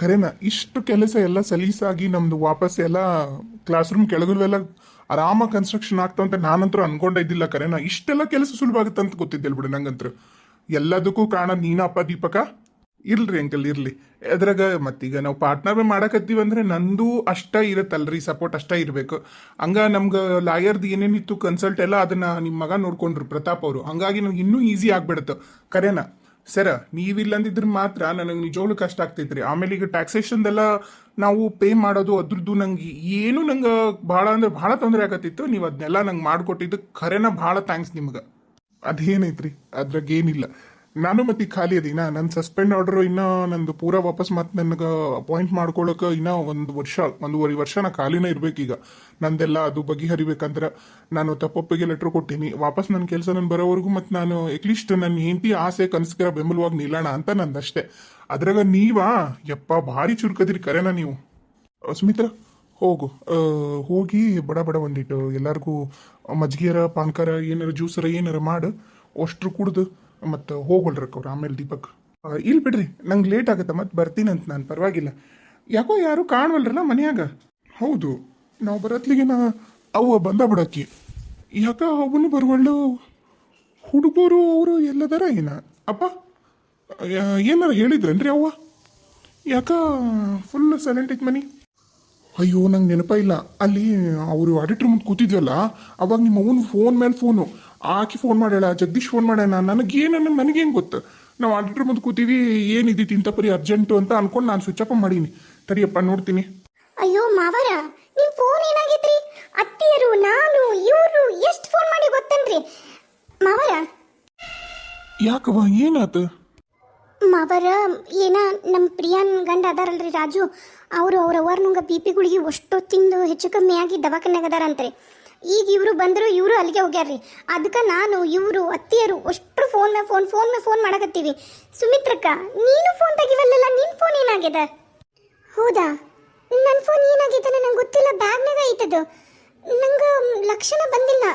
ಖರೇನ ಇಷ್ಟು ಕೆಲಸ ಎಲ್ಲ ಸಲೀಸಾಗಿ ನಮ್ದು ವಾಪಸ್ ಎಲ್ಲ ಕ್ಲಾಸ್ ರೂಮ್ ಕೆಳಗಲ್ವೆಲ್ಲ ಆರಾಮಾಗಿ ಕನ್ಸ್ಟ್ರಕ್ಷನ್ ಆಗ್ತಾವ ಅಂತ ನಾನಂತರೂ ಅನ್ಕೊಂಡೇ ಇದ್ದಿಲ್ಲ ಖರೇನ ಇಷ್ಟೆಲ್ಲ ಕೆಲಸ ಸುಲಭ ಆಗುತ್ತೆ ಅಂತ ಗೊತ್ತಿದ್ದಿಲ್ಲ ಬಿಡು ನಂಗಂತೂ. ಎಲ್ಲದಕ್ಕೂ ಕಾರಣ ನೀನಪ್ಪ ದೀಪಕ. ಇರ್ಲಿ ಅಂಕಲ್ ಇರ್ಲಿ. ಅದ್ರಾಗ ಮತ್ತೀಗ ನಾವು ಪಾರ್ಟ್ನರ್ ಮಾಡಕತ್ತೀವಿ ಅಂದ್ರೆ ನಂದು ಅಷ್ಟ ಇರತ್ತಲ್ರಿ, ಸಪೋರ್ಟ್ ಅಷ್ಟ ಇರಬೇಕು. ಹಂಗ ನಮ್ಗೆ ಲಾಯರ್ದು ಏನೇನಿತ್ತು ಕನ್ಸಲ್ಟ್ ಎಲ್ಲ ಅದನ್ನ ನಿಮ್ಮ ಮಗ ನೋಡ್ಕೊಂಡ್ರು ಪ್ರತಾಪ್ ಅವರು. ಹಂಗಾಗಿ ನಮ್ಗೆ ಇನ್ನೂ ಈಸಿ ಆಗ್ಬಿಡುತ್ತೆ ಕರೆನ. ಸರ ನೀವಿಲ್ಲಂದಿದ್ರೆ ಮಾತ್ರ ನನಗೆ ನಿಜವಾಗ್ಲೂ ಕಷ್ಟ ಆಗ್ತೈತ್ರಿ. ಆಮೇಲೆ ಈಗ ಟ್ಯಾಕ್ಸೇಷನ್ದೆಲ್ಲ ನಾವು ಪೇ ಮಾಡೋದು ಅದ್ರದ್ದು ನಂಗೆ ಏನು ನಂಗೆ ಭಾಳ ಅಂದ್ರೆ ಭಾಳ ತೊಂದರೆ ಆಗತ್ತಿತ್ತು. ನೀವು ಅದನ್ನೆಲ್ಲ ನಂಗೆ ಮಾಡಿಕೊಟ್ಟಿದ್ದು ಖರೇನ ಭಾಳ ಥ್ಯಾಂಕ್ಸ್ ನಿಮ್ಗೆ. ಅದೇನೈತ್ರಿ ಅದ್ರಾಗ ಏನಿಲ್ಲ. ನಾನು ಮತ್ತೆ ಖಾಲಿ ಅದೀನ. ನನ್ನ ಸಸ್ಪೆಂಡ್ ಆರ್ಡರ್ ಇನ್ನೂ ನಂದು ಪೂರಾ ವಾಪಸ್ ಮತ್ತೆ ನನಗೆ ಅಪಾಯಿಂಟ್ ಮಾಡ್ಕೊಳಕ್ಕೆ ಇನ್ನೂ ಒಂದೂವರೆ ವರ್ಷ ನಾ ಖಾಲಿನೇ ಇರ್ಬೇಕೀಗ. ನಂದೆಲ್ಲ ಅದು ಬಗೆಹರಿಬೇಕಂದ್ರೆ ನಾನು ತಪ್ಪೊಪ್ಪಿಗೆ ಲೆಟ್ರ್ ಕೊಟ್ಟೀನಿ. ವಾಪಸ್ ನನ್ನ ಕೆಲಸ ನಾನು ಬರೋವರೆಗೂ ಮತ್ತು ನಾನು ಅಟ್ಲೀಸ್ಟ್ ನನ್ನ ಹೆಂಡತಿ ಆಸೆ ಕನಸ್ಕರ ಬೆಂಬಲವಾಗಿ ನಿಲ್ಲೋಣ ಅಂತ ನಂದಷ್ಟೇ. ಅದ್ರಾಗ ನೀವಾ ಯಪ್ಪ ಭಾರಿ ಚುರುಕದಿರಿ ಕರೆನ ನೀವು. ಸುಮಿತ್ರ ಹೋಗು, ಹೋಗಿ ಬಡ ಬಡ ಒಂದಿಟ್ಟು ಎಲ್ಲರಿಗೂ ಮಜ್ಜಿಗೆಯರ ಪಾನ್ಕಾರ ಏನಾರ ಜ್ಯೂಸರ ಏನಾರ ಮಾಡು, ಅಷ್ಟ್ರು ಕುಡ್ದು ಮತ್ತು ಹೋಗ್ಕೊಳ್ರಕ್ಕ ಅವ್ರು. ಆಮೇಲೆ ದೀಪಕ್ ಇಲ್ಲಿ ಬಿಡ್ರಿ, ನಂಗೆ ಲೇಟ್ ಆಗುತ್ತೆ ಮತ್ತೆ ಬರ್ತೀನಂತ ನಾನು. ಪರವಾಗಿಲ್ಲ. ಯಾಕೋ ಯಾರು ಕಾಣವಲ್ರಲ್ಲ ಮನ್ಯಾಗ. ಹೌದು, ನಾವು ಬರತ್ಲಿಗೆ ಅವ್ವ ಬಂದ ಬಿಡಕ್ಕಿ. ಯಾಕ ಅವನು ಬರುವಳ್ಳು. ಹುಡುಗರು ಅವರು ಎಲ್ಲದಾರ ಏನ ಅಪ್ಪ ಏನಾರ ಹೇಳಿದ್ರೇನ್ರಿ ಅವ್ವ? ಯಾಕ ಫುಲ್ ಸೈಲೆಂಟ್ ಐತ್ ಮನಿ? ಅಯ್ಯೋ ನಂಗೆ ನೆನಪ ಇಲ್ಲ. ಅಲ್ಲಿ ಅವರು ಆಡಿಟ್ರ್ ಮುಂದೆ ಕೂತಿದ್ವಲ್ಲ, ಅವಾಗ ನಿಮ್ಮ ಅವನು ಫೋನ್ ಮೇಲೆ ಫೋನು ಆಕಿ ಫೋನ್ ಮಾಡ್ಯಾಳ, ಜಗದೀಶ್ ಫೋನ್ ಮಾಡ್ಯಾನ. ನನಗೇನು ಗೊತ್ತು. ನಾವು ಆಡಿಟ್ರ್ ಮುಂದೆ ಕೂತೀವಿ, ಏನಿದ್ದಿತ್ತು ಇಂಥ ಪರಿ ಅರ್ಜೆಂಟು ಅಂತ ಅನ್ಕೊಂಡು ನಾನು ಸ್ವಿಚ್ ಅಪ್ ಮಾಡೀನಿ. ತರಿಯಪ್ಪ ನೋಡ್ತೀನಿ. ಅಯ್ಯೋ ಮಾವರ, ನಿಮ್ ಫೋನ್ ಏನಾಗೈತ್ರಿ? ಅತ್ತಿಯರು ನಾನು ಇವರು ಎಷ್ಟು ಫೋನ್ ಮಾಡಿ ಗೊತ್ತನ್ರಿ ಮಾವರ? ಯಾಕವ ಏನಾತು? ಮಾವರ ಏನ ನಮ್ಮ ಪ್ರಿಯಾನ್ ಗಂಡ ಅದಾರಲ್ರಿ ರಾಜು, ಅವರು ಅವ್ರವ್ರನುಂಗ ಬಿ ಪಿ ಗುಳಿಗೆ ಅಷ್ಟೊತ್ತಿಂದು ಹೆಚ್ಚು ಕಮ್ಮಿ ಆಗಿ ದವಾಖಾನ್ಯಾಗ ಅದಾರಂತ್ರಿ. ಈಗ ಇವರು ಬಂದರು, ಇವರು ಅಲ್ಲಿಗೆ ಹೋಗ್ಯಾರ್ರಿ. ಅದಕ್ಕೆ ನಾನು ಇವರು ಅತ್ತಿಯರು ಅಷ್ಟು ಫೋನ್ ಮೇಲೆ ಫೋನ್ ಮಾಡಕತ್ತೀವಿ. ಸುಮಿತ್ರಕ್ಕ ನೀನು ಫೋನ್ ತೆಗಿವಲ್ಲ, ನಿನ್ನ ಫೋನ್ ಏನಾಗ್ಯದ? ಹೌದಾ, ನನ್ನ ಫೋನ್ ಏನಾಗಿದೆ ನಂಗೆ ಗೊತ್ತಿಲ್ಲ, ಬ್ಯಾಗ್ನಾಗ ಐತದು, ನಂಗೆ ಲಕ್ಷಣ ಬಂದಿಲ್ಲ.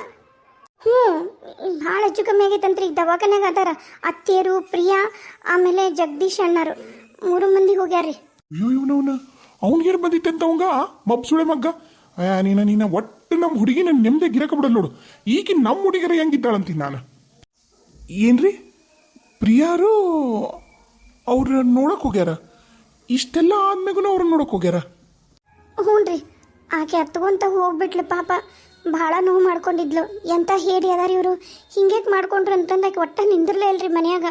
ಭಾಳ ಹೆಚ್ಚು ಕಮ್ಮಿ ಆಗೈತಂತ್ರಿ. ಈಗ ದವಾಖಾನ್ಯಾಗ ಅದಾರ ಅತ್ತಿಯರು, ಪ್ರಿಯಾ, ಆಮೇಲೆ ಜಗದೀಶ್ ಅಣ್ಣರು, 3 ಮಂದಿ ಹೋಗ್ಯಾರ್ರಿ. ಅಯ್ಯೋ ಇವನವನ ಅವ್ನಿಗೇನು ಬಂದಿತ್ತಂತ ಅವಂಗ ಮಬ್ಸುಳೆ ಮಗ್ಗ. ನೀನ ಒಟ್ಟು ನಮ್ಮ ಹುಡುಗಿ ನನ್ನ ನೆಮ್ಮದಿ ಗಿರಕ ಬಿಡಲ್ಲ ನೋಡು. ಈಗ ನಮ್ಮ ಹುಡುಗಿಯರ ಹೆಂಗಿದ್ದಾಳಂತೀನಿ ನಾನು. ಏನ್ರಿ ಪ್ರಿಯಾರು ಅವ್ರ ನೋಡಕ್ ಹೋಗ್ಯಾರ? ಇಷ್ಟೆಲ್ಲ ಆದ್ಮೇಗೂ ಅವ್ರನ್ನ ನೋಡಕ್ ಹೋಗ್ಯಾರ? ಹ್ಞೂ ರೀ, ಆಕೆ ಹತ್ಕೊಂತ ಹೋಗ್ಬಿಟ್ಲು ಪಾಪ. ಭಾಳ ನೋವು ಮಾಡ್ಕೊಂಡಿದ್ಲು. ಎಂತ ಹೇಳಿ ಅದಾರ ಇವರು, ಹಿಂಗ್ಯಾಕೆ ಮಾಡ್ಕೊಂಡ್ರು ಅಂತಂದು ಆಕೆ ಒಟ್ಟ ನಿಂದಿರ್ಲೇ ಇಲ್ರಿ ಮನ್ಯಾಗ.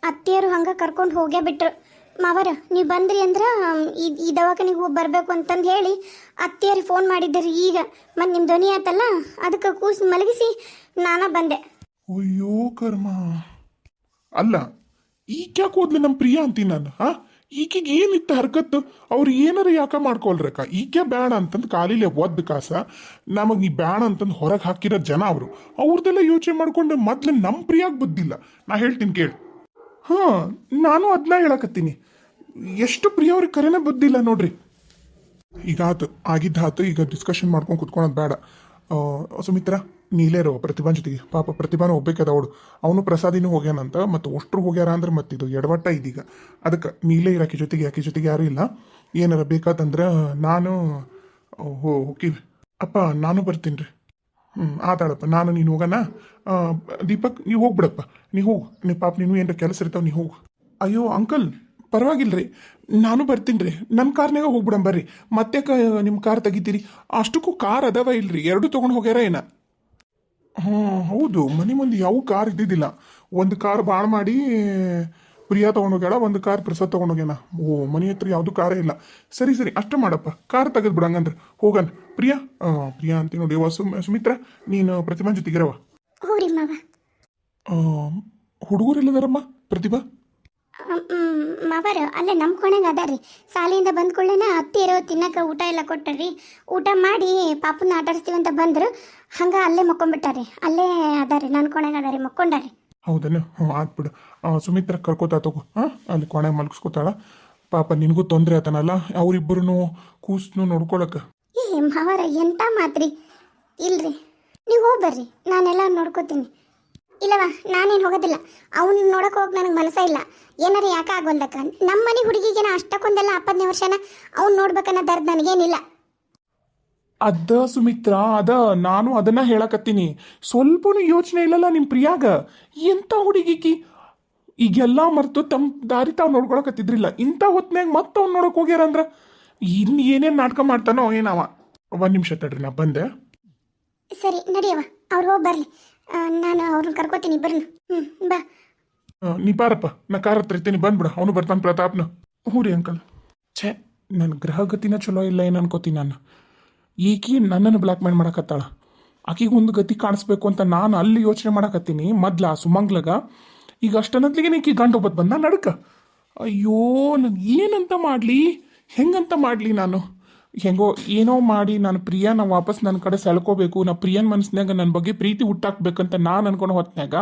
ಅತ್ತಿಯರು ಹಂಗೆ ಕರ್ಕೊಂಡು ಹೋಗೇ ಬಿಟ್ರು. ಮಾವರ ನೀವು ಬಂದ್ರಿ ಅಂದ್ರೆ ಈ ದವಾಖಾನಿಗೆ ಹೋಗಿ ಬರಬೇಕು ಅಂತಂದು ಹೇಳಿ ಅತ್ತಿಯರಿಗೆ ಫೋನ್ ಮಾಡಿದ್ರಿ. ಈಗ ಮತ್ತು ನಿಮ್ಮ ಧ್ವನಿ ಆತಲ್ಲ, ಅದಕ್ಕೆ ಕೂಸು ಮಲಗಿಸಿ ನಾನ ಬಂದೆ. ಅಯ್ಯೋ ಕರ್ಮ. ಅಲ್ಲ ಈಗ್ಯಾಕೆ ಹೋದ್ಲು ನಮ್ಮ ಪ್ರಿಯಾ ಅಂತೀನಿ ನಾನು. ಈಕಿಗೆ ಏನಿತ್ತು ಹರ್ಕತ್ತು? ಅವ್ರು ಏನಾರ ಯಾಕೆ ಮಾಡ್ಕೊಳ್ರಕ್ಕ? ಈಕೆ ಬ್ಯಾಡ ಅಂತಂದು ಕಾಲಿಲೆ ಒದ್ದು ಕಾಸ ನಮಗೆ ಈ ಬ್ಯಾಡ ಅಂತಂದು ಹೊರಗೆ ಹಾಕಿರೋ ಜನ ಅವರು. ಅವ್ರದ್ದೆಲ್ಲ ಯೋಚನೆ ಮಾಡ್ಕೊಂಡು ಮೊದ್ಲು ನಮ್ಮ ಪ್ರಿಯಾಗ ಬುದ್ಧಿಲ್ಲ. ನಾ ಹೇಳ್ತೀನಿ ಕೇಳಿ. ನಾನು ಅದನ್ನ ಹೇಳಕತ್ತೀನಿ. ಎಷ್ಟು ಪ್ರಿಯ ಅವ್ರಿಗೆ ಕರೆನೇ ಬುದ್ಧಿಲ್ಲ ನೋಡ್ರಿ. ಈಗ ಆಗಿದ್ದಾತು, ಈಗ ಡಿಸ್ಕಷನ್ ಮಾಡ್ಕೊಂಡು ಕುತ್ಕೊಳೋದು ಬೇಡ. ಸುಮಿತ್ರ ನೀಲೇರೋ ಪ್ರತಿಭಾನ್ ಜೊತೆಗೆ. ಪಾಪ ಪ್ರತಿಭಾನು ಹೋಗ್ಬೇಕದ ಅವಳು. ಅವನು ಪ್ರಸಾದಿನೂ ಹೋಗ್ಯಾನಂತ, ಮತ್ತು ಅಷ್ಟ್ರು ಹೋಗ್ಯಾರ ಅಂದ್ರೆ ಮತ್ತಿದು ಎಡವಟ್ಟ ಇದೀಗ. ಅದಕ್ಕೆ ನೀಲೇ ಇರಾಕಿ ಜೊತೆಗೆ, ಆಕೆ ಜೊತೆಗೆ ಯಾರೂ ಇಲ್ಲ. ಏನಾರ ಬೇಕಾದಂದ್ರೆ ನಾನು ಹೋಗ್ತೀವಿ. ಅಪ್ಪ ನಾನು ಬರ್ತೀನಿ ರೀ. ಆತಾಳಪ್ಪ, ನಾನು ನೀನು ಹೋಗೋಣ. ದೀಪಕ್ ನೀವು ಹೋಗ್ಬಿಡಪ್ಪ, ನೀವು ಹೋಗು. ನೀವು ಪಾಪ ನೀನು ಏನಾರ ಕೆಲಸ ಇರ್ತಾವೆ, ನೀವು ಹೋಗು. ಅಯ್ಯೋ ಅಂಕಲ್ ಪರವಾಗಿಲ್ಲ ರೀ, ನಾನು ಬರ್ತೀನಿ ರೀ. ನನ್ನ ಕಾರ್ನಾಗ ಹೋಗ್ಬಿಡಂ ಬರ್ರಿ. ಮತ್ತೆ ನಿಮ್ಮ ಕಾರ್ ತೆಗಿತೀರಿ? ಅಷ್ಟಕ್ಕೂ ಕಾರ್ ಅದಾವ ಇಲ್ರಿ? 2 ತೊಗೊಂಡು ಹೋಗ್ಯಾರ ಏನ? ಹೌದು, ಮನೆ ಮುಂದೆ ಯಾವ ಕಾರ್ ಇದ್ದಿದ್ದಿಲ್ಲ. ಒಂದು ಕಾರ್ ಬಾಳ್ ಮಾಡಿ ಪ್ರಿಯಾ ತೊಗೊಂಡೋಗ್ಯಾಳ, ಒಂದು ಕಾರ್ ಪ್ರಸಾದ್ ತೊಗೊಂಡೋಗ್ಯಾನ. ಮನೆ ಹತ್ರ ಯಾವುದು ಕಾರೇ ಇಲ್ಲ. ಸರಿ ಅಷ್ಟು ಮಾಡಪ್ಪ, ಕಾರ್ ತೆಗೆದು ಬಿಡಂಗಂದ್ರೆ ಹೋಗನ್. ಪ್ರಿಯಾ ಅಂತ ನೋಡಿ. ಸುಮಿತ್ರ ನೀನು ಪ್ರತಿಭಾ ಜೊತೆಗಿರವ. ಹುಡುಗರೆಲ್ಲದಾರಮ್ಮ? ಪ್ರತಿಭಾ ಮಾವರ ಅಲ್ಲೇ ನಮ್ಮ ಕೊನೆಗೆ ಅದಾರಿ. ಶಾಲೆಯಿಂದ ಬಂದ ಕೂಡಲೇ ಅತ್ತಿಯರು ತಿನ್ನಕ್ಕೆ ಊಟ ಎಲ್ಲ ಕೊಟ್ಟರಿ. ಊಟ ಮಾಡಿ ಪಾಪನ ಆಟಾಡಿಸ್ತೀವಿ ಅಂತ ಬಂದರು. ಹಂಗೆ ಅಲ್ಲೇ ಮಕ್ಕೊಂಡ್ಬಿಟ್ಟಾರಿ. ಅಲ್ಲೇ ಅದಾರಿ, ನನ್ನ ಕೊನೆಗೆ ಅದಾರಿ, ಮಕ್ಕೊಂಡಾರಿ. ಹೌದಲ್ಲ? ಆತ್ಬಿಡು. ಸುಮಿತ್ರ ಕರ್ಕೋತಾ ತಗೋ. ಅಲ್ಲಿ ಕೊನೆ ಮಲ್ಗಿಸ್ಕೋತಾಳ. ಪಾಪ ನಿನಗೂ ತೊಂದರೆ ಆತನಲ್ಲ, ಅವರಿಬ್ಬರು ಕೂಸ್ನು ನೋಡ್ಕೊಳಕ. ಮಾವರ ಎಂತ ಮಾತ್ರಿ. ಇಲ್ರಿ ನೀವು ಹೋಗ್ಬರ್ರಿ, ನಾನೆಲ್ಲ ನೋಡ್ಕೋತೀನಿ. ಇಲ್ಲವಾ ನಾನೇನು ಹೋಗೋದಿಲ್ಲ. ಅವ್ನು ನೋಡಕ್ ಹೋಗಿ ನನಗೆ ಮನಸ್ಸ ಇಲ್ಲ. ಏನಾರ ಯಾಕೆ ಆಗೋಲ್ದಕ್ಕ, ನಮ್ಮ ಮನೆ ಹುಡುಗಿಗೇನ ಅಷ್ಟಕ್ಕೊಂದೆಲ್ಲ 20ನೇ ವರ್ಷನ ಅವ್ನು ನೋಡ್ಬೇಕನ್ನೋ ದರ್ದ್ ನನಗೇನಿಲ್ಲ. ಅದ ಸುಮಿತ್ರಾ, ನಾನು ಅದನ್ನ ಹೇಳಕತ್ತೀನಿ. ಸ್ವಲ್ಪನೂ ಯೋಚನೆ ಇಲ್ಲಲ್ಲ ನಿಮ್ ಪ್ರಿಯಾಗ. ಎಂತ ಹುಡುಗಿಕಿ ಈಗೆಲ್ಲ ಮರ್ತು ತಮ್ಮ ದಾರಿ ತಾವ್ ನೋಡ್ಕೊಳಕತ್ತಿದ್ರಿಲ್ಲ. ಇಂಥ ಹೊತ್ನ್ಯಾಗ ಮತ್ತೆ ಅವ್ನು ನೋಡಕ್ ಹೋಗ್ಯಾರಂದ್ರ ಇನ್ ಏನೇನ್ ನಾಟಕ ಮಾಡ್ತಾನೋ ಏನವ. 1 ನಿಮಿಷ ತಡ್ರಿ, ನಾ ಬಂದೆ. ಸರಿ ನಡಿಯವ, ಅವ್ರು ಹೋಗಿ ಬರ್ಲಿ, ನಾನು ಅವ್ರನ್ನ ಕರ್ಕೋತೀನಿ ಬರ್ಲಿ. ಬಾ. ನೀ ಬಾರಪ್ಪ, ನಾ ಕಾರ್ ಹತ್ರ ಇರ್ತೀನಿ, ಬಂದ್ಬಿಡ. ಅವನು ಬರ್ತಾನೆ ಪ್ರತಾಪ್ನ. ಹ್ಞೂ ರೀ ಅಂಕಲ್. ಛೇ, ನನ್ನ ಗ್ರಹಗತಿನ ಚಲೋ ಇಲ್ಲ ಏನು ಅನ್ಕೋತೀನಿ ನಾನು. ಈಕಿ ನನ್ನನ್ನು ಬ್ಲ್ಯಾಕ್ ಮೇಲ್ ಮಾಡಕತ್ತಾಳ. ಆಕಿಗೆ ಒಂದು ಗತಿ ಕಾಣಿಸ್ಬೇಕು ಅಂತ ನಾನು ಅಲ್ಲಿ ಯೋಚನೆ ಮಾಡಕತ್ತೀನಿ ಮೊದ್ಲ ಆ ಸುಮಂಗ್ಲಗ. ಈಗ ಅಷ್ಟನ್ನತ್ಲಿಗೆ ಈಕಿ ಗಂಡ ಒಬ್ಬತ್ತು ಬಂದ ನಡ್ಕ. ಅಯ್ಯೋ, ನಾನು ಏನಂತ ಮಾಡಲಿ, ಹೆಂಗಂತ ಮಾಡಲಿ ನಾನು. ಹೆಂಗೋ ಏನೋ ಮಾಡಿ ನಾನು ಪ್ರಿಯಾನ ವಾಪಸ್ ನನ್ನ ಕಡೆ ಸೆಳ್ಕೋಬೇಕು, ನಾ ಪ್ರಿಯನ್ ಮನಸ್ಸಿನಾಗ ನನ್ನ ಬಗ್ಗೆ ಪ್ರೀತಿ ಹುಟ್ಟಾಕ್ಬೇಕಂತ ನಾನು ಅನ್ಕೊಂಡು ಹೊತ್ನ್ಯಾಗ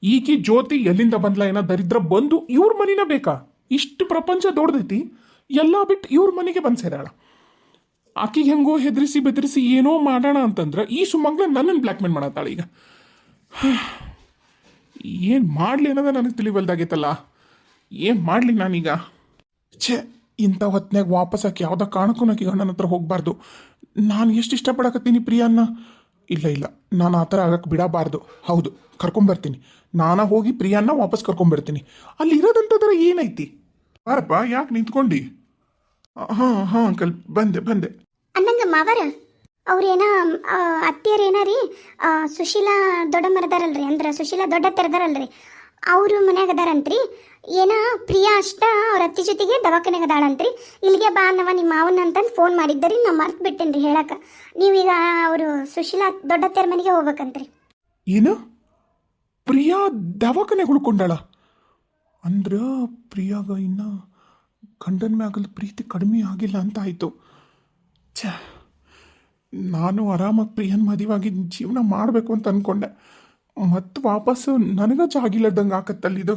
ಈಕಿ ಜ್ಯೋತಿ ಎಲ್ಲಿಂದ ಬಂದ್ಲ ಏನೋ ದರಿದ್ರ ಬಂದು ಇವ್ರ ಮನಿನ ಬೇಕಾ? ಇಷ್ಟು ಪ್ರಪಂಚ ದೊಡ್ಡದೈತಿ, ಎಲ್ಲ ಬಿಟ್ಟು ಇವ್ರ ಮನೆಗೆ ಬಂದು ಸೇರಾಳ. ಆಕಿಗೆ ಹೆಂಗೋ ಹೆದರಿಸಿ ಬೆದರಿಸಿ ಏನೋ ಮಾಡೋಣ ಅಂತಂದ್ರೆ ಈ ಸುಮಂಗ್ಲ ನನ್ನನ್ನು ಬ್ಲ್ಯಾಕ್ ಮೇಲ್ ಮಾಡತ್ತಾಳೆ. ಈಗ ಏನು ಮಾಡಲಿ ಅನ್ನೋದ ನನಗೆ ತಿಳಿವಲ್ದಾಗೈತಲ್ಲ. ಏನು ಮಾಡಲಿ ನಾನೀಗ? ಛೇ, ಇಂಥ ಹೊತ್ನ್ಯಾಗ ವಾಪಸ್ ಆಕಿ ಯಾವುದೋ ಕಾರಣಕ್ಕೂ ನಾಕಿ ಗಂಡನ ಹತ್ರ ಹೋಗಬಾರ್ದು. ನಾನು ಎಷ್ಟು ಇಷ್ಟಪಡಕತ್ತೀನಿ ಪ್ರಿಯಾನ್ನ. ಇಲ್ಲ, ನಾನು ಆ ಥರ ಆಗಕ್ಕೆ ಬಿಡಬಾರ್ದು. ಹೌದು, ಕರ್ಕೊಂಬರ್ತೀನಿ. ನಾನ ಹೋಗಿ ಪ್ರಿಯಾನ್ನ ವಾಪಸ್ ಕರ್ಕೊಂಬರ್ತೀನಿ. ಅಲ್ಲಿ ಇರೋದಂತಂದ್ರೆ ಏನೈತಿ? ಬಾರಪ್ಪ, ಯಾಕೆ ನಿಂತ್ಕೊಂಡು? ಹಾಂ ಅಂಕಲ್, ಬಂದೆ. ಅನ್ನಂಗ ಮಾವರ ಅವ್ರೇನ ಅತ್ತಿಯರ್ ಏನಾರಿ ಸುಶೀಲಾ ದೊಡ್ಡಮ್ಮರದಾರಲ್ರಿ, ಅಂದ್ರೆ ಸುಶೀಲಾ ದೊಡ್ಡ ತೆರದಾರಲ್ರಿ, ಅವರು ಮನ್ಯಾಗ ಅದಾರಂತ್ರಿ. ಏನ ಪ್ರಿಯಾ ಅಷ್ಟ ಅವ್ರ ಅತ್ತಿ ಜೊತೆಗೆ ದವಾಖಾನೆಗೆ ಅದಾಳಂತ್ರಿ. ಇಲ್ಲಿಗೆ ಬಾ ಅನ್ನವ ನಿಮ್ಮ ಮಾವನ ಅಂತಂದು ಫೋನ್ ಮಾಡಿದ್ದರಿ. ನಾ ಮರ್ತು ಬಿಟ್ಟೇನ್ರಿ ಹೇಳಕ್ಕೆ. ನೀವೀಗ ಅವರು ಸುಶೀಲಾ ದೊಡ್ಡ ತೆರ ಮನೆಗೆ ಹೋಗ್ಬೇಕಂತ್ರಿ. ಏನು? ಪ್ರಿಯಾ ದವಾಖಾನೆಗೆ ಉಳ್ಕೊಂಡಾಳ ಅಂದ್ರ ಪ್ರಿಯಾಗ ಇನ್ನ ಗಂಡನ ಮ್ಯಾಗಲ್ ಪ್ರೀತಿ ಕಡಿಮೆ ಆಗಿಲ್ಲ ಅಂತ ಆಯ್ತು. ಛೇ, ನಾನು ಆರಾಮಾಗಿ ಪ್ರಿಯನ್ ಮದುವಾಗಿ ಜೀವನ ಮಾಡಬೇಕು ಅಂತ ಅನ್ಕೊಂಡೆ. ಮತ್ತು ವಾಪಸ್ಸು ನನಗ ಜಾಗಿಲ್ಲದಂಗೆ ಆಕತ್ತಲ್ಲಿದು.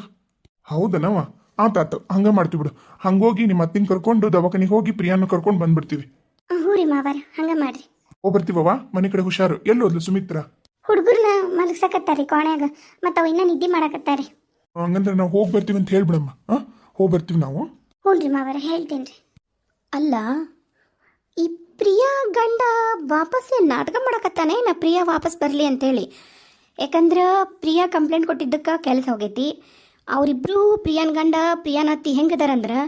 ಹೌದನವ? ಆತಾತು, ಹಂಗ ಮಾಡ್ತೀವಿ ಬಿಡು. ಹಂಗೋಗಿ ನಿಮ್ಮ ಅತ್ತಿನ ಕರ್ಕೊಂಡು ದವಾಖಾನಿಗೆ ಹೋಗಿ ಪ್ರಿಯಾನ ಕರ್ಕೊಂಡು ಬಂದ್ಬಿಡ್ತೀವಿ. ಹ್ಞೂ ರೀ ಮಾವರ, ಹಂಗ ಮಾಡ್ರಿ. ಬರ್ತೀವವ, ಮನೆ ಕಡೆ ಹುಷಾರು. ಎಲ್ಲೋದ್ಲು ಸುಮಿತ್ರಾ? ಹುಡುಗರ್ನ ಮಲಗ್ಸಕತ್ತಾರಿ ಕೋಣ್ಯಾಗ, ಮತ್ತು ಅವ ಇನ್ನೂ ನಿದ್ದೆ ಮಾಡಕತ್ತಾರಿ. ಹಂಗಂದ್ರೆ ನಾವು ಹೋಗಿ ಬರ್ತೀವಿ ಅಂತ ಹೇಳ್ಬಿಡಮ್ಮ. ಹೋಗಿ ಬರ್ತೀವಿ ನಾವು. ಹ್ಞೂ ರೀ ಮಾವರ, ಹೇಳ್ತೀನಿ ರೀ. ಅಲ್ಲ, ಈ ಪ್ರಿಯಾ ಗಂಡ ವಾಪಸ್ ಏನು ನಾಟಕ ಮಾಡಕತ್ತಾನೆ ನಾ ಪ್ರಿಯಾ ವಾಪಸ್ ಬರಲಿ ಅಂತೇಳಿ. ಯಾಕಂದ್ರೆ ಪ್ರಿಯಾ ಕಂಪ್ಲೇಂಟ್ ಕೊಟ್ಟಿದ್ದಕ್ಕೆ ಕೆಲಸ ಹೋಗೈತಿ. ಅವರಿಬ್ರು ಪ್ರಿಯಾನ್ ಗಂಡ ಪ್ರಿಯಾನ್ ಅತ್ತಿ ಹೆಂಗದಾರಂದ್ರೆ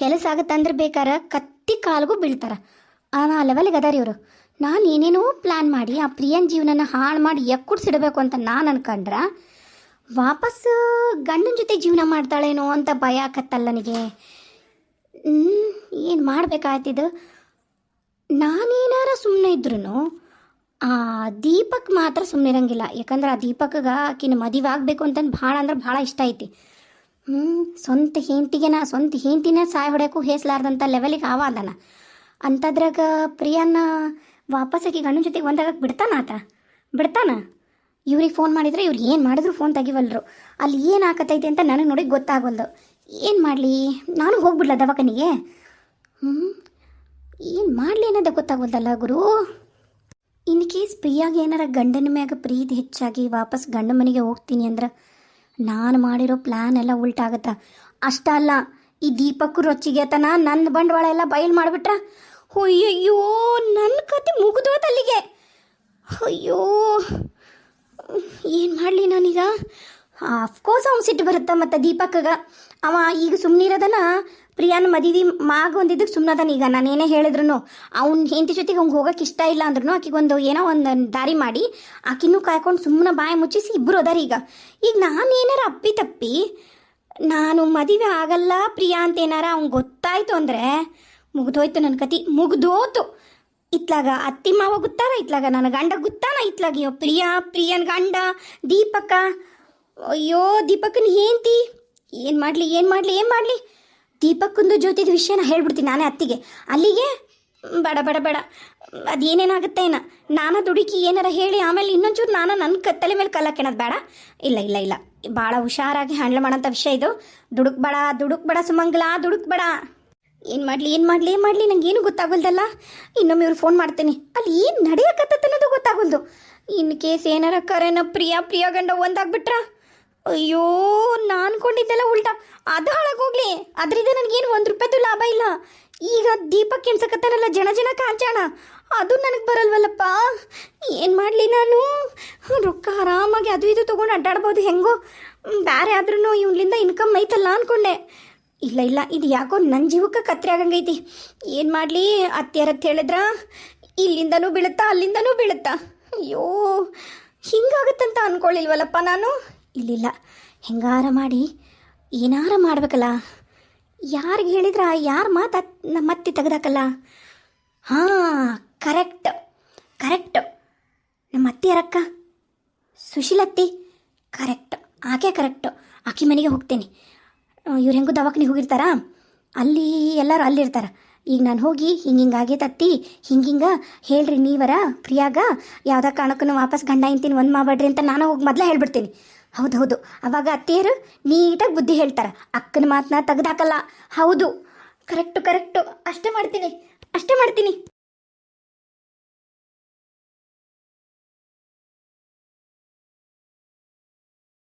ಕೆಲಸ ಆಗತ್ತಂದ್ರೆ ಬೇಕಾರ ಕತ್ತಿ ಕಾಲ್ಗೂ ಬೀಳ್ತಾರ. ಆ ಲೆವೆಲ್ಗೆ ಅದಾರ ಇವರು. ನಾನು ಏನೇನೋ ಪ್ಲ್ಯಾನ್ ಮಾಡಿ ಆ ಪ್ರಿಯನ್ ಜೀವನನ ಹಾಳು ಮಾಡಿ ಎಕ್ಕುಡ್ಸಿಡಬೇಕು ಅಂತ ನಾನು ಅನ್ಕೊಂಡ್ರೆ ವಾಪಸ್ ಗಂಡನ ಜೊತೆ ಜೀವನ ಮಾಡ್ತಾಳೇನೋ ಅಂತ ಭಯ ಆಕತ್ತಲ್ಲ ನನಗೆ. ಏನು ಮಾಡಬೇಕಾಯ್ತಿದ್ದು? ನಾನೇನಾರ ಸುಮ್ಮನೆ ಇದ್ರೂ ಆ ದೀಪಕ್ ಮಾತ್ರ ಸುಮ್ಮನೆ ಇರಂಗಿಲ್ಲ. ಯಾಕಂದ್ರೆ ಆ ದೀಪಕ್ಗೆ ಆಕಿನ ಮದುವೆ ಆಗಬೇಕು ಅಂತಂದು ಭಾಳ ಅಂದ್ರೆ ಭಾಳ ಇಷ್ಟ ಐತಿ. ಸ್ವಂತ ಹೆಂಡ್ತಿನ ಸಾಯ್ ಹೊಡ್ಯಕ್ಕೂ ಹೇಸಲಾರ್ದಂಥ ಲೆವೆಲಿಗೆ ಅದಾನ. ಅಂಥದ್ರಾಗ ಪ್ರಿಯಾನ ವಾಪಸ್ ಆಕಿ ಗಂಡನ ಜೊತೆಗೆ ಒಂದಾಗಕ್ಕೆ ಬಿಡ್ತಾನ? ಇವ್ರಿಗೆ ಫೋನ್ ಮಾಡಿದ್ರೆ ಇವ್ರು ಏನು ಮಾಡಿದ್ರು ಫೋನ್ ತೆಗಿವಲ್ರು. ಅಲ್ಲಿ ಏನು ಆಕತೈತಿ ಅಂತ ನನಗೆ ನೋಡಿ ಗೊತ್ತಾಗವಲ್ದು. ಏನು ಮಾಡಲಿ? ನಾನು ಹೋಗ್ಬಿಡ್ಲ ದವಾಖಾನಿಗೆ? ಏನು ಮಾಡಲಿ ಅನ್ನೋದು ಗೊತ್ತಾಗವಲ್ದಲ್ಲ ಗುರು. ಇನ್ ಕೇಸ್ ಪ್ರಿಯಾಗ ಏನಾರ ಗಂಡನ ಮ್ಯಾಗ ಪ್ರೀತಿ ಹೆಚ್ಚಾಗಿ ವಾಪಸ್ ಗಂಡ ಮನೆಗೆ ಹೋಗ್ತೀನಿ ಅಂದ್ರೆ ನಾನು ಮಾಡಿರೋ ಪ್ಲ್ಯಾನ್ ಎಲ್ಲ ಉಲ್ಟಾಗತ್ತ. ಅಷ್ಟ ಅಲ್ಲ, ಈ ದೀಪಕ್ಕೂ ರೊಚ್ಚಿಗೆತನ ನನ್ನ ಬಂಡವಾಳ ಎಲ್ಲ ಬಯಲು ಮಾಡಿಬಿಟ್ರ ಅಯ್ಯಯ್ಯೋ ನನ್ನ ಕತೆ ಮುಗಿದೋತಲ್ಲಿಗೆ. ಅಯ್ಯೋ ಏನು ಮಾಡಲಿ ನಾನೀಗ? ಅಫ್ಕೋರ್ಸ್ ಅವ್ನು ಸಿಟ್ಟು ಬರುತ್ತೆ. ಮತ್ತು ದೀಪಕ್ಗೆ ಅವ ಈಗ ಸುಮ್ಮನಿರೋದನ ಪ್ರಿಯಾನ ಮದುವೆ ಒಂದಿದ್ದಕ್ಕೆ ಸುಮ್ಮನದಾನ. ಈಗ ನಾನೇನೇ ಹೇಳಿದ್ರು ಅವ್ನ ಹೆಂಡತಿ ಜೊತೆಗೆ ಅವ್ನಿಗೆ ಹೋಗೋಕೆ ಇಷ್ಟ ಇಲ್ಲ ಅಂದ್ರೂ ಆಕಿಗೊಂದು ಏನೋ ಒಂದು ದಾರಿ ಮಾಡಿ ಆಕಿನೂ ಕಾಯ್ಕೊಂಡು ಸುಮ್ಮನೆ ಬಾಯಿ ಮುಚ್ಚಿಸಿ ಇಬ್ಬರು ಅದಾರ. ಈಗ ನಾನೇನಾರ ಅಪ್ಪಿ ತಪ್ಪಿ ನಾನು ಮದುವೆ ಆಗಲ್ಲ ಪ್ರಿಯಾ ಅಂತ ಏನಾರ ಅವ್ನಿಗೆ ಗೊತ್ತಾಯ್ತು ಅಂದರೆ ಮುಗಿದೋಯ್ತು ನನ್ನ ಕತಿ, ಮುಗಿದೋತು. ಇತ್ಲಾಗ ಅತ್ತಿ ಮಾವ ಗೊತ್ತಾರ, ಇತ್ಲಾಗ ನನ್ನ ಗಂಡ ಗೊತ್ತಾನ, ಇತ್ಲಾಗ ಪ್ರಿಯನ್ ಗಂಡ ದೀಪಕ್ಕ. ಅಯ್ಯೋ ದೀಪಕ್ಕನ ಹೆಂಡ್ತಿ ಏನು ಮಾಡಲಿ? ದೀಪಕ್ಕಂದು ಜೊತೆದ ವಿಷಯನ ಹೇಳ್ಬಿಡ್ತೀನಿ ನಾನೇ ಅತ್ತಿಗೆ. ಅಲ್ಲಿಗೆ ಬೇಡ ಅದೇನೇನಾಗುತ್ತೆ ಏನೋ ನಾನ ದುಡುಕಿ ಏನಾರ ಹೇಳಿ ಆಮೇಲೆ ಇನ್ನೊಂಚೂರು ನನ್ನ ತಲೆ ಮೇಲೆ ಕಲ್ಲಕ್ಕೇನದು ಬೇಡ. ಇಲ್ಲ ಭಾಳ ಹುಷಾರಾಗಿ ಹ್ಯಾಂಡಲ್ ಮಾಡೋಂಥ ವಿಷಯ ಇದು. ದುಡುಕ್ಬೇಡ ಸುಮಂಗಲ, ದುಡುಕ್ಬೇಡ. ಏನು ಮಾಡಲಿ ನಂಗೇನು ಗೊತ್ತಾಗಲ್ದಲ್ಲ. ಇನ್ನೊಮ್ಮೆ ಇವ್ರು ಫೋನ್ ಮಾಡ್ತೀನಿ. ಅಲ್ಲಿ ಏನು ನಡೆಯಕತ್ತನ್ನೋದು ಗೊತ್ತಾಗಲ್ದು. ಇನ್ ಕೇಸ್ ಏನಾರ ಕರೆನ ಪ್ರಿಯಾ ಗಂಡ ಒಂದಾಗ್ಬಿಟ್ರ ಅಯ್ಯೋ ನಾನು ಅನ್ಕೊಂಡಿದ್ದೆಲ್ಲ ಉಲ್ಟಾ ಅದು ಹಾಳಾಗೋಗ್ಲಿ. ಅದರಿಂದ ನನಗೇನು 1 ರೂಪಾಯಿದು ಲಾಭ ಇಲ್ಲ. ಈಗ ದೀಪಕ್ ಕೆಣ್ಸಕತ್ತಾನಲ್ಲ ಜನ ಕಾಂಚಾಣ, ಅದು ನನಗೆ ಬರಲ್ವಲ್ಲಪ್ಪ. ಏನು ಮಾಡಲಿ ನಾನು? ರೊಕ್ಕ ಆರಾಮಾಗಿ ಅದು ಇದು ತೊಗೊಂಡು ಅಡ್ಡಾಡ್ಬೋದು ಹೆಂಗೋ. ಬೇರೆ ಆದ್ರೂ ಇವನಿಂದ ಇನ್ಕಮ್ ಐತಲ್ಲ ಅಂದ್ಕೊಂಡೆ. ಇಲ್ಲ ಇದು ಯಾಕೋ ನನ್ನ ಜೀವಕ್ಕೆ ಕತ್ರೆ ಆಗಂಗೈತಿ. ಏನು ಮಾಡಲಿ? ಅತ್ತೆಯರತ್ತು ಹೇಳಿದ್ರ ಇಲ್ಲಿಂದನೂ ಬೀಳುತ್ತಾ ಅಲ್ಲಿಂದನೂ ಬೀಳುತ್ತಾ. ಅಯ್ಯೋ ಹಿಂಗಾಗತ್ತಂತ ಅಂದ್ಕೊಳ್ಳಿಲ್ವಲ್ಲಪ್ಪ ನಾನು. ಇಲ್ಲ ಹೆಂಗಾರ ಮಾಡಿ ಏನಾರ ಮಾಡ್ಬೇಕಲ್ಲ. ಯಾರಿಗೆ ಹೇಳಿದ್ರ ಯಾರ ಮತ್ತೆ ತೆಗ್ದಾಕಲ್ಲ. ಹಾಂ ಕರೆಕ್ಟ್ ನಮ್ಮ ಅತ್ತೆಯರಕ್ಕ ಸುಶೀಲತ್ತಿ ಕರೆಕ್ಟ್, ಆಕೆ ಕರೆಕ್ಟು. ಆಕೆ ಮನೆಗೆ ಹೋಗ್ತೇನೆ. ಇವ್ರು ಹೆಂಗೂ ದವಾಖಾನಿಗೆ ಹೋಗಿರ್ತಾರ, ಅಲ್ಲಿ ಎಲ್ಲರೂ ಅಲ್ಲಿರ್ತಾರೆ. ಈಗ ನಾನು ಹೋಗಿ ಹಿಂಗಾಗೈತೆ ಅತ್ತಿ, ಹಿಂಗ ಹೇಳ್ರಿ ನೀವರ ಪ್ರಿಯಾಗ ಯಾವ್ದಾ ಕಾರಣಕ್ಕೂ ವಾಪಸ್ ಗಂಡ ಇಂತೀನಿ ಒಂದು ಮಾಡಬೇಡ್ರಿ ಅಂತ ನಾನು ಹೋಗಿ ಮೊದಲೇ ಹೇಳ್ಬಿಡ್ತೀನಿ. ಹೌದು ಅವಾಗ ಅತ್ತೆಯರು ನೀಟಾಗಿ ಬುದ್ಧಿ ಹೇಳ್ತಾರೆ. ಅಕ್ಕನ ಮಾತನ್ನ ತೆಗ್ದಾಕಲ್ಲ. ಹೌದು ಕರೆಕ್ಟು ಅಷ್ಟೇ ಮಾಡ್ತೀನಿ.